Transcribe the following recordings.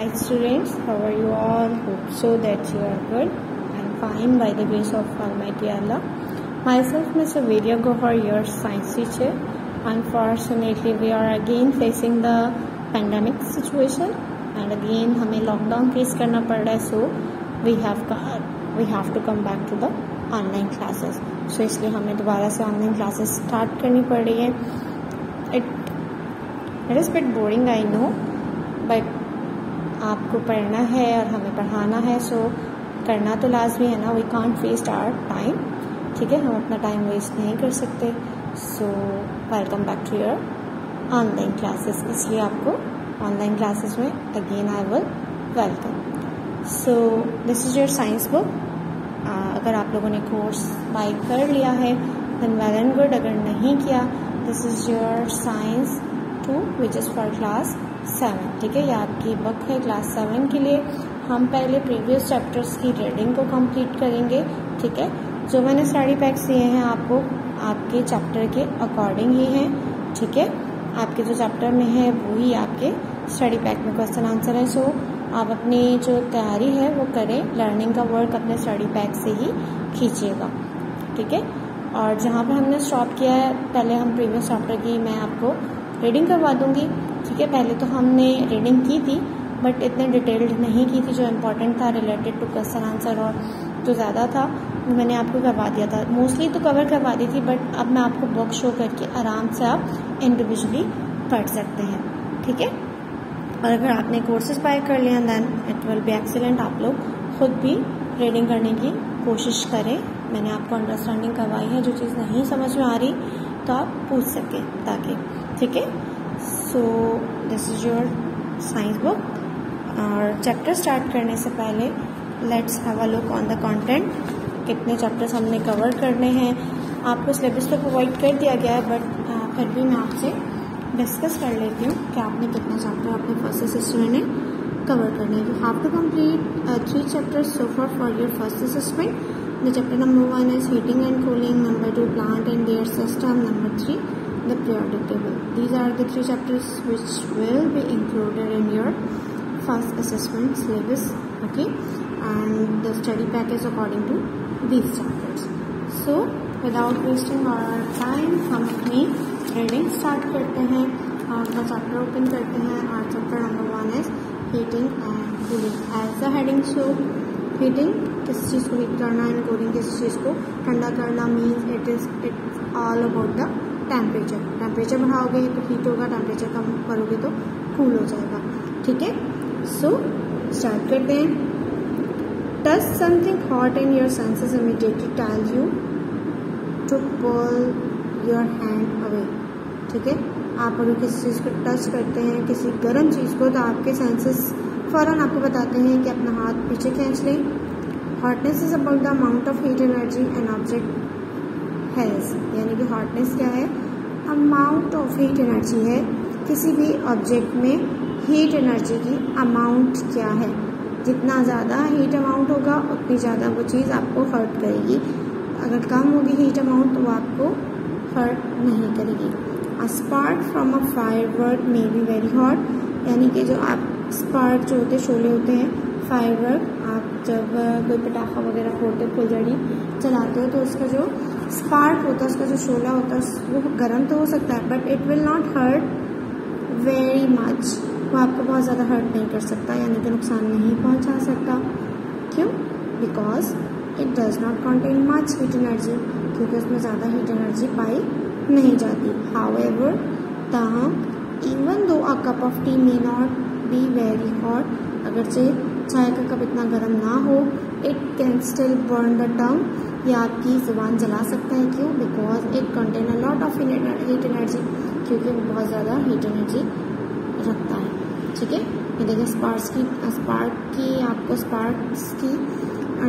Hi students, how are you all? Hope so that you are good and fine by the grace of Almighty Allah. Myself, Mr. Vidya Gohar, your science teacher. Unfortunately, we are again facing the pandemic situation and again हमें lockdown face करना पड़ रहा है. So we have to come back to the online classes. So इसलिए हमें दोबारा से online classes start करनी पड़ रही है. It is a bit boring, I know, but आपको पढ़ना है और हमें पढ़ाना है, सो करना तो लाजमी है ना. We can't waste our time. ठीक है, हम अपना टाइम वेस्ट नहीं कर सकते. So welcome back to your online classes. इसलिए आपको ऑनलाइन क्लासेस में again I will welcome. So this is your science book. अगर आप लोगों ने कोर्स बाय कर लिया है देन वेल एंड गुड. अगर नहीं किया, this is your science 2 which is for class 7. ठीक है, ये आपकी बुक है क्लास 7 के लिए. हम पहले प्रीवियस चैप्टर्स की रीडिंग को कंप्लीट करेंगे. ठीक है, जो मैंने स्टडी पैक्स दिए हैं आपको आपके चैप्टर के अकॉर्डिंग ही हैं. ठीक है, आपके जो चैप्टर में है वही आपके स्टडी पैक में क्वेश्चन आंसर है. सो आप अपनी जो तैयारी है वो करें. लर्निंग का वर्क अपने स्टडी पैक से ही खींचिएगा. ठीक है, और जहाँ पर हमने स्टॉप किया है पहले हम प्रीवियस चैप्टर की मैं आपको रीडिंग करवा दूंगी. ठीक है, पहले तो हमने रीडिंग की थी बट इतने डिटेल्ड नहीं की थी. जो इम्पोर्टेंट था रिलेटेड टू क्वेश्चन आंसर और जो ज़्यादा था वो मैंने आपको करवा दिया था. मोस्टली तो कवर करवा दी थी बट अब मैं आपको बुक शो करके आराम से आप इंडिविजुअली पढ़ सकते हैं. ठीक है, और अगर आपने कोर्सेज बाय कर लिया then it will be excellent. आप लोग खुद भी रीडिंग करने की कोशिश करें. मैंने आपको अंडरस्टैंडिंग करवाई है. जो चीज़ नहीं समझ में आ रही तो आप पूछ सकें ताकि. ठीक है, सो this is your science book. और चैप्टर स्टार्ट करने से पहले let's have a look on the content. कितने चैप्टर्स हमने कवर करने हैं. आपको सिलेबस तो प्रोवाइड कर दिया गया है बट फिर भी मैं आपसे डिस्कस कर लेती हूँ कि आपने कितने चैप्टर अपने फर्स्ट असेसमेंट में कवर करने हैं. You have to complete 3 chapters so far for your first assessment. The chapter number 1 is heating and cooling, number 2 plant and their system, number 3 the periodic table. These are the 3 chapters which will be included in your first assessment syllabus. Okay, and the study pack is according to these chapters. So without wasting our time हम अपनी reading start करते हैं. आज का chapter open करते हैं. आज chapter number 1 is heating and cooling. As the heading show, heating किस चीज़ को हीट करना एंड कूलिंग किस चीज़ को ठंडा करना. Means it's all about the temperature. Temperature बढ़ाओगे तो हीट होगा, टेम्परेचर कम करोगे तो कूल हो जाएगा. ठीक है, सो स्टार्ट करते हैं. Touch something hot in your senses immediately tells you to pull your hand away. ठीक है, आप अगर किसी चीज़ को टच करते हैं किसी गर्म चीज़ को तो आपके सेंसेस फ़ौरन आपको बताते हैं कि अपना हाथ पीछे खींच लें. Hotness is about the amount of heat energy an object has. यानी कि हॉटनेस क्या है? अमाउंट ऑफ हीट एनर्जी है. किसी भी ऑब्जेक्ट में हीट एनर्जी की अमाउंट क्या है. जितना ज़्यादा हीट अमाउंट होगा उतनी ज़्यादा वो चीज़ आपको हर्ट करेगी. अगर कम होगी हीट अमाउंट तो वो आपको हर्ट नहीं करेगी. अ spark from a firework may be very hot. यानी कि जो आप स्पार्क जो होते शोले होते हैं, फायरवर्क आप जब कोई पटाखा वगैरह फोड़ते फुलझड़ी चलाते हो तो उसका जो स्पार्क होता है उसका जो शोला होता है वो गर्म तो हो सकता है but it will not hurt very much. वो आपको बहुत ज़्यादा हर्ट नहीं कर सकता यानी कि नुकसान नहीं पहुंचा सकता. क्यों? Because it does not contain much heat energy. क्योंकि उसमें ज़्यादा हीट एनर्जी पाई नहीं जाती. हाउएवर ताहम even though a cup of tea may not be very hot. अगरचे चाय का कप इतना गर्म ना हो it can still burn the tongue. यह आपकी ज़ुबान जला सकता है. क्यों? Because it contain a lot of heat energy. क्योंकि वो बहुत ज़्यादा हीट एनर्जी रखता है. ठीक है, ये देखिए स्पार्क की आपको स्पार्क्स की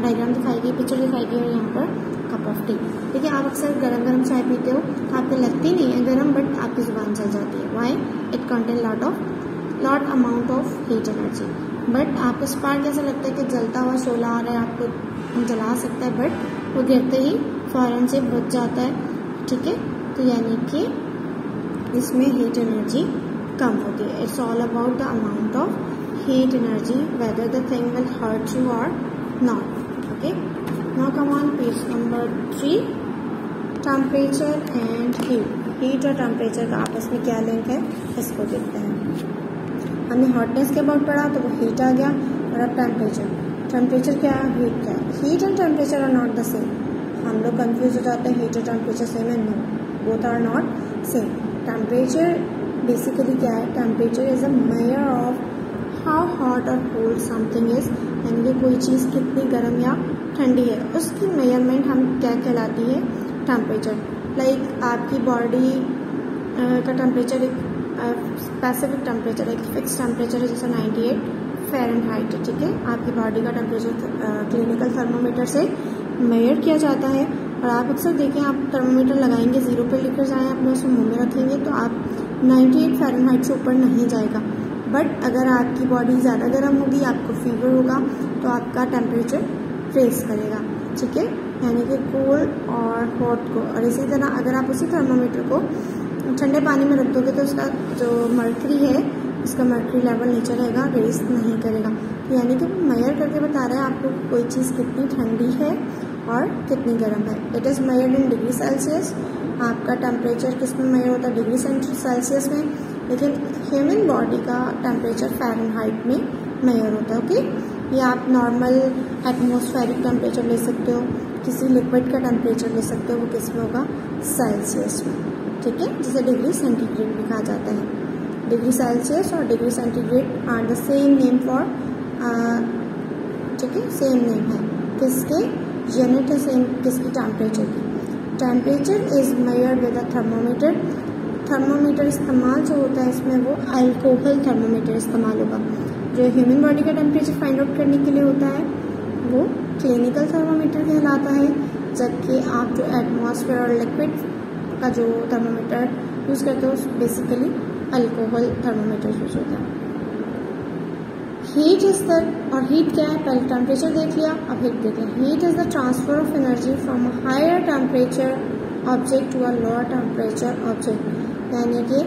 डायग्राम दिखाई गई, पिक्चर दिखाई गई और यहाँ पर कप ऑफ टी. देखिए, आप अक्सर गरम चाय पीते हो तो आपको लगती नहीं है गरम बट आपकी ज़ुबान जल जाती है. Why? It contain lot amount of heat energy. But आपको स्पार्क ऐसा लगता है कि जलता हुआ शोला आ रहा है आपको जला सकता है बट वो गिरते ही फौरन से बुझ जाता है. ठीक है, तो यानी कि इसमें हीट एनर्जी कम होती है. It's all about the amount of heat energy whether the thing will hurt you or not. Okay, now come on page number 3, temperature and heat और टेम्परेचर का आपस में क्या लिंक है इसको देखते हैं। हमने हॉटनेस के अबाउट पढ़ा तो वो हीट आ गया, और अब टेम्परेचर क्या है, हीट क्या है। Heat and temperature are not the same. हम लोग कंफ्यूज हो जाते हैं, हीट और टेम्परेचर सेम है, no, both are not same. Temperature basically क्या है, temperature is a measure of how hot और कोल्ड समथिंग इज, यानी कि कोई चीज़ कितनी गर्म या ठंडी है, उसकी मेजरमेंट हम क्या कहलाती है, टेम्परेचर। लाइक आपकी बॉडी का टेम्परेचर एक स्पेसिफिक टेम्परेचर, एक फिक्स टेम्परेचर है जैसे 98 फ़ारेनहाइट है, ठीक है। आपकी बॉडी का टेम्परेचर क्लिनिकल थर्मोमीटर से मेजर किया जाता है, और आप अक्सर देखें, आप थर्मोमीटर लगाएंगे, 0 पे लेकर जाएं, अपने उसमें मुँह में रखेंगे तो आप 98 फ़ारेनहाइट से ऊपर नहीं जाएगा। बट अगर आपकी बॉडी ज़्यादा गर्म होगी, आपको फीवर होगा, तो आपका टेम्परेचर रेस करेगा, ठीक है, यानी कि कोल्ड और हॉट को। और इसी तरह अगर आप उसी थर्मोमीटर को ठंडे पानी में रख दोगे तो उसका जो मर्करी है, उसका मर्करी लेवल नीचे रहेगा, रेस नहीं करेगा। तो यानी कि मेजर करके बता रहा है आपको कोई चीज़ कितनी ठंडी है और कितनी गर्म है। It is measured in degree Celsius. आपका टेम्परेचर किस में मेजर होता है, डिग्री सेल्सियस में, लेकिन ह्यूमन बॉडी का टेम्परेचर फ़ारेनहाइट में मेजर होता है। ओके, या आप नॉर्मल एटमॉस्फेरिक टेम्परेचर ले सकते हो, किसी लिक्विड का टेम्परेचर ले सकते हो, वो किस में होगा, सेल्सियस में, ठीक है, जिसे डिग्री सेंटीग्रेड भी कहा जाता है। डिग्री सेल्सियस और degree centigrade are the same name for, ठीक है, सेम नेम है, किसके यूनिट है सेम, किसकी, टेम्परेचर की। Temperature is measured with a thermometer. Thermometer इस्तेमाल जो होता है इसमें वो अल्कोहल थर्मोमीटर इस्तेमाल होगा। जो ह्यूमन बॉडी का टेम्परेचर फाइंड आउट करने के लिए होता है वो क्लिनिकल थर्मोमीटर कहलाता है, जबकि आप जो एटमॉस्फेयर और लिक्विड का जो थर्मोमीटर यूज़ करते हो बेसिकली अल्कोहल थर्मोमीटर यूज होता है। हीट इज द, और हीट क्या है, पहले टेम्परेचर देख लिया, अब हीट देख लिया। Heat is the transfer of energy from a higher temperature object to a lower temperature object, यानी कि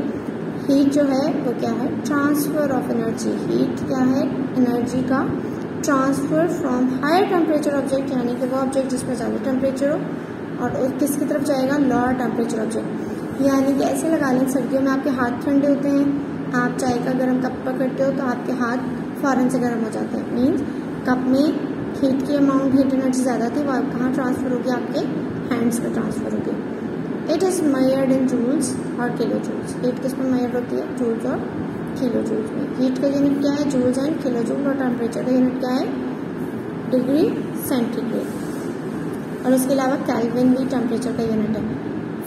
हीट जो है वो क्या है, ट्रांसफर ऑफ एनर्जी। हीट क्या है, एनर्जी का transfer from higher temperature object, यानी कि वो ऑब्जेक्ट जिसमें ज़्यादा टेम्परेचर हो, और किसकी तरफ जाएगा, लोअर टेम्परेचर ऑब्जेक्ट। यानी कि ऐसे लगा लें, सर्दियों में आपके हाथ ठंडे होते हैं, आप चाय का गर्म कप पकड़ते हो तो आपके हाथ फ़ौरन से गर्म हो जाते हैं। मीन्स कप में हीट की अमाउंट, हीट एनर्जी ज़्यादा थी, वो कहाँ ट्रांसफ़र होगी, आपके हैंड्स में ट्रांसफ़र होगी। It is measured in joules और किलो जूल्स। हीट किस में मेजर होती है, जूल्स और किलो जूल्स में। हीट का यूनिट क्या है, जूल्स एंड किलो जूल, और टेम्परेचर का यूनिट क्या है, डिग्री सेंटीग्रेड। और इसके अलावा केल्विन भी टेम्परेचर का यूनिट है,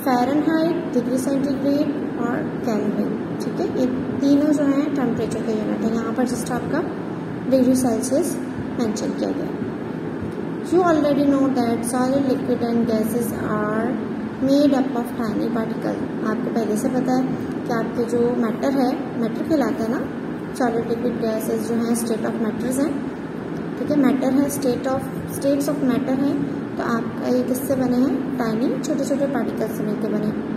फ़ारेनहाइट, डिग्री सेंटीग्रेड और केल्विन, ठीक है, ये तीनों जो हैं टेम्परेचर का यूनिट है। यहाँ पर जस्ट आपका डिग्री सेल्सियस मेंशन किया गया। You already know that solid, liquid and gases are made up of tiny particle. आपको पहले से पता है कि आपके जो मैटर है, मैटर कहलाता है ना, सॉलिड, लिक्विड, गैसेस जो हैं स्टेट ऑफ मैटर्स हैं, ठीक है, मैटर है, स्टेट्स ऑफ मैटर हैं, तो आपका ये किससे बने हैं, टाइनी छोटे छोटे पार्टिकल्स से मिलकर बने।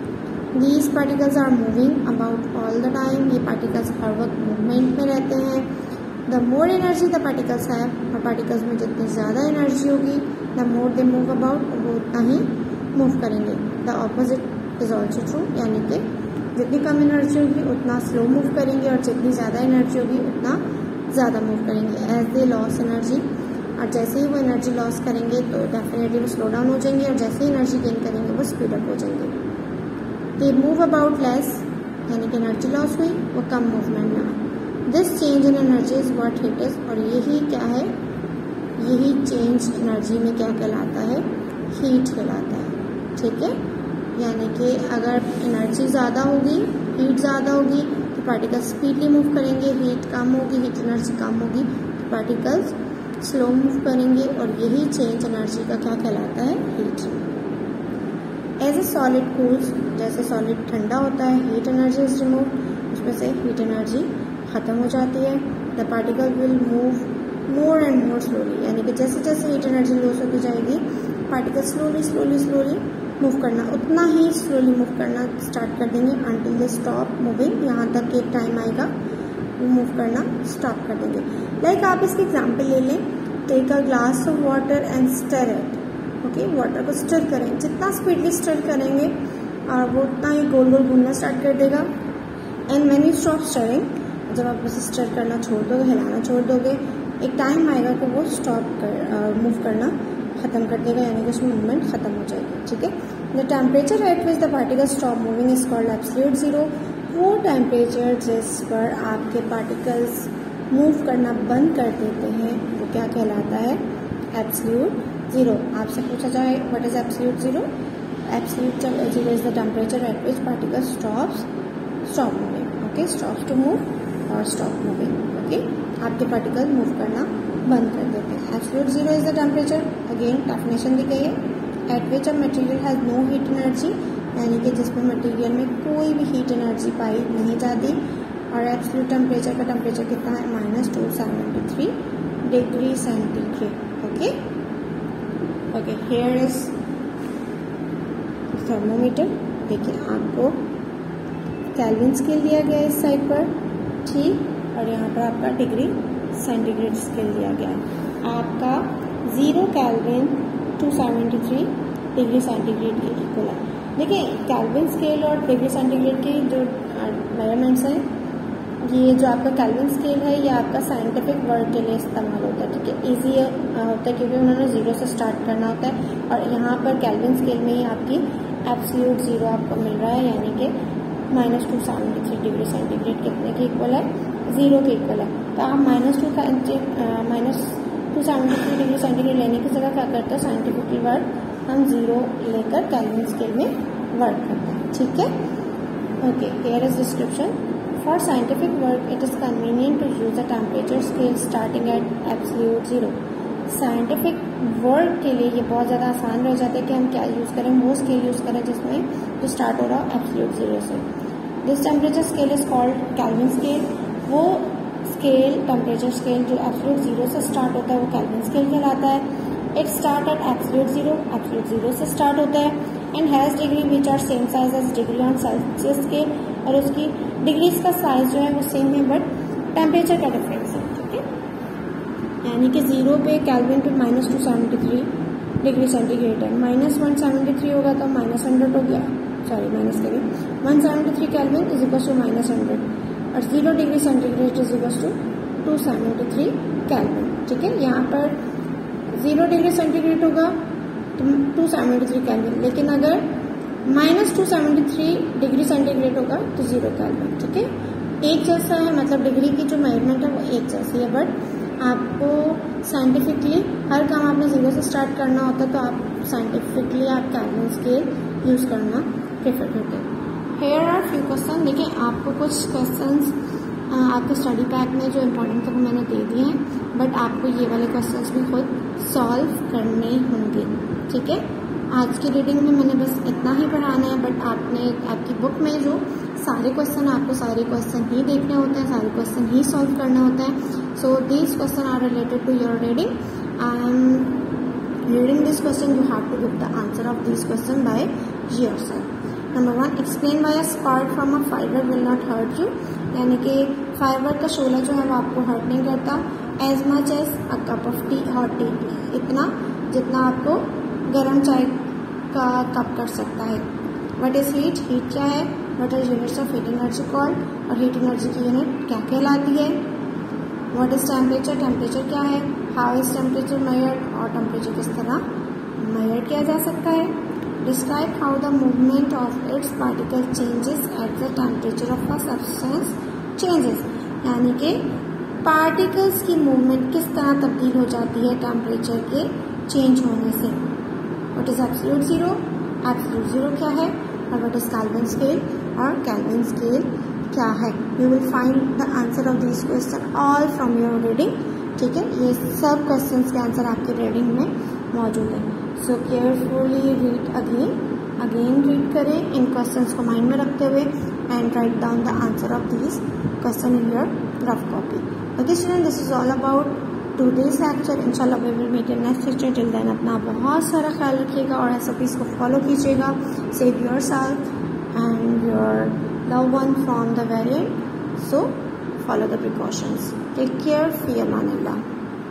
These particles are moving about all the time. ये पार्टिकल्स हर वक्त मूवमेंट में रहते हैं। The more energy the particles है, और पार्टिकल्स में जितनी ज़्यादा एनर्जी होगी, the more they move about, वो उतना ही मूव करेंगे। The opposite is also true, यानी कि जितनी कम एनर्जी होगी उतना स्लो मूव करेंगे, और जितनी ज़्यादा एनर्जी होगी उतना ज़्यादा मूव करेंगे। एज दे लॉस एनर्जी, और जैसे ही वो एनर्जी लॉस करेंगे तो डेफिनेटली वो स्लो डाउन हो जाएंगे, और जैसे ही एनर्जी गेन करेंगे वो स्पीड अप हो जाएंगे। दे मूव अबाउट लेस, यानी कि एनर्जी लॉस हुई, वो कम मूवमेंट में आए। This change in energy is what heat is, और यही क्या है, यही चेंज एनर्जी में क्या कहलाता है, हीट कहलाता है, ठीक है। यानी कि अगर एनर्जी ज़्यादा होगी, हीट ज़्यादा होगी, तो पार्टिकल्स स्पीडली मूव करेंगे, हीट कम होगी, हीट एनर्जी कम होगी, तो पार्टिकल्स स्लो मूव करेंगे, और यही चेंज एनर्जी का क्या कहलाता है, heat. As a solid cools, जैसे सॉलिड ठंडा होता है, हीट एनर्जी इज रिमूव, उसमें से हीट एनर्जी ख़त्म हो जाती है। The particle will move more and more slowly, यानी कि जैसे जैसे हीट एनर्जी लॉस होती जाएगी, particle slowly slowly slowly move करना, उतना ही स्लोली मूव करना स्टार्ट कर देंगे, अंटिल दे स्टॉप मूविंग। यहाँ तक एक टाइम आएगा वो मूव करना स्टॉप कर देंगे। लाइक आप इसकी एग्जाम्पल ले लें, take a glass of water and stir it. Okay, water को स्टर करें, जितना स्पीडली स्टर करेंगे वो उतना ही गोल गोल घूमना स्टार्ट कर देगा। And when you stop stirring, जब आप उसे स्टर करना छोड़ दोगे, हिलाना छोड़ दोगे, एक टाइम आएगा कि वो मूव करना ख़त्म कर देगा, यानी कि उसमें मूवमेंट ख़त्म हो जाएगी। ठीक है, the temperature at which the particle stop moving is called absolute zero. वो टेम्परेचर जिस पर आपके पार्टिकल्स मूव करना बंद कर देते हैं वो क्या कहलाता है? Absolute zero. आपसे पूछा जाए what is absolute zero? Absolute zero is the temperature at which particle stop moving. Okay, stops to move और स्टॉप मूविंग। ओके, आपके पार्टिकल मूव करना बंद कर देते हैं। Absolute zero is the temperature, again definition दी गई है, at which a material has no heat energy, यानी कि जिसमें मटेरियल में कोई भी हीट एनर्जी पाई नहीं जाती। और एब्सोल्यूट टेम्परेचर का टेम्परेचर कितना है? -273 degree centigrade. Okay okay, here is thermometer. देखिए आपको केल्विन स्केल दिया गया है इस साइड पर, ठीक, और यहाँ पर आपका डिग्री सेंटीग्रेड स्केल दिया गया है। आपका 0 केल्विन 273 डिग्री सेंटीग्रेड के इक्वल है। देखिए केल्विन स्केल और डिग्री सेंटीग्रेड की जो मेजरमेंट्स हैं, ये जो आपका केल्विन स्केल है ये आपका साइंटिफिक वर्क के लिए इस्तेमाल होता है। ठीक है, ईजी होता है क्योंकि उन्होंने 0 से स्टार्ट करना होता है। और यहाँ पर केल्विन स्केल में ही आपकी एब्सोल्यूट ज़ीरो आपको मिल रहा है, यानी कि -273 डिग्री सेंटीग्रेड कितने के इक्वल है? 0 के इक्वल है। तो आप -273 डिग्री सेंटीग्रेड लेने की जगह क्या करते हैं? साइंटिफिकली वर्क हम 0 लेकर केल्विन स्केल में वर्क करते हैं। ठीक है, okay, here is description. For scientific work, it is convenient to use a temperature scale starting at absolute zero. Scientific work के लिए ये बहुत ज़्यादा आसान रह जाता है कि हम क्या यूज़ करें, वो स्केल यूज़ करें जिसमें जो स्टार्ट हो रहा हो एब्सोल्यूट ज़ीरो से। This temperature scale is called Kelvin scale. वो स्केल टेम्परेचर स्केल जो एब्सोल्यूट ज़ीरो से स्टार्ट होता है वो केल्विन स्केल कहलाता है। It start at absolute zero से स्टार्ट होता है and has degree which are same size as degree on Celsius scale, और उसकी डिग्रीज का साइज जो है वो सेम है बट टेम्परेचर का डिफरेंस है। ठीक है, यानी कि 0 पे केल्विन पे -273 डिग्री सेंटीग्रेड है, -173 होगा तो -100 हो गया, सॉरी माइनस करिए, 173 केल्विन इज इक्वल टू -100 और 0 degree centigrade is equal to 273 Kelvin. ठीक है, यहाँ पर 0 डिग्री सेंटीग्रेड होगा तो 273 केल्विन, लेकिन अगर -273 डिग्री सेंटीग्रेड होगा तो 0 केल्विन। ठीक है, एक जैसा है, मतलब डिग्री की जो मेजरमेंट है वो एक जैसी है, बट आपको साइंटिफिकली हर काम आपने 0 से स्टार्ट करना होता है तो आप साइंटिफिकली आप केल्विन स्केल यूज़ करना प्रेफर करते हैं। Here are few question. देखिए आपको कुछ क्वेश्चंस आपके स्टडी पैक में जो इम्पोर्टेंट थे वो मैंने दे दिए हैं, बट आपको ये वाले क्वेश्चंस भी खुद सॉल्व करने होंगे। ठीक है, आज की रीडिंग में मैंने बस इतना ही पढ़ाना है, बट आपकी बुक में जो सारे क्वेश्चन आपको सारे क्वेश्चन ही देखने होते हैं, सारे क्वेश्चन ही सॉल्व करना होता है। So these question are related to your reading. I am reading this question, you have to give the answer of this question by yourself. Number 1, explain why a spark from a fibre will not hurt you, यानी कि fibre का शोला जो है वो आपको hurt नहीं करता। As much as a cup of tea hot tea, इतना जितना आपको गर्म चाय का कप कर सकता है। व्हाट इज हीट, हीट क्या है, what are units of heat energy called, और हीट एनर्जी की यूनिट क्या कहलाती है। व्हाट इज टेम्परेचर, टेम्परेचर क्या है, हाउ इज टेम्परेचर मेजर्ड, और टेम्परेचर किस तरह मेजर किया जा सकता है। Describe how the movement of its particle changes at the temperature of a substance changes, यानी कि पार्टिकल्स की मूवमेंट किस तरह तब्दील हो जाती है टेम्परेचर के चेंज होने से। What is absolute zero, absolute zero क्या है, और व्हाट इज केल्विन स्केल, और केल्विन स्केल क्या है। You will find the answer of this question all from your reading. ठीक है, ये सब क्वेश्चंस के आंसर आपके रीडिंग में मौजूद है। सो केयरफुली रीड अगेन रीड करें इन क्वेश्चंस को माइंड में रखते हुए and write down the answer of this question in your rough copy. Okay student, this is all about today's lecture. इंशाल्लाह we will meet in next lecture. Till then अपना बहुत सारा ख्याल रखिएगा और SOPs को फॉलो कीजिएगा. Save yourself and your loved one from the variant. So follow the precautions. Take care. Fi amanillah.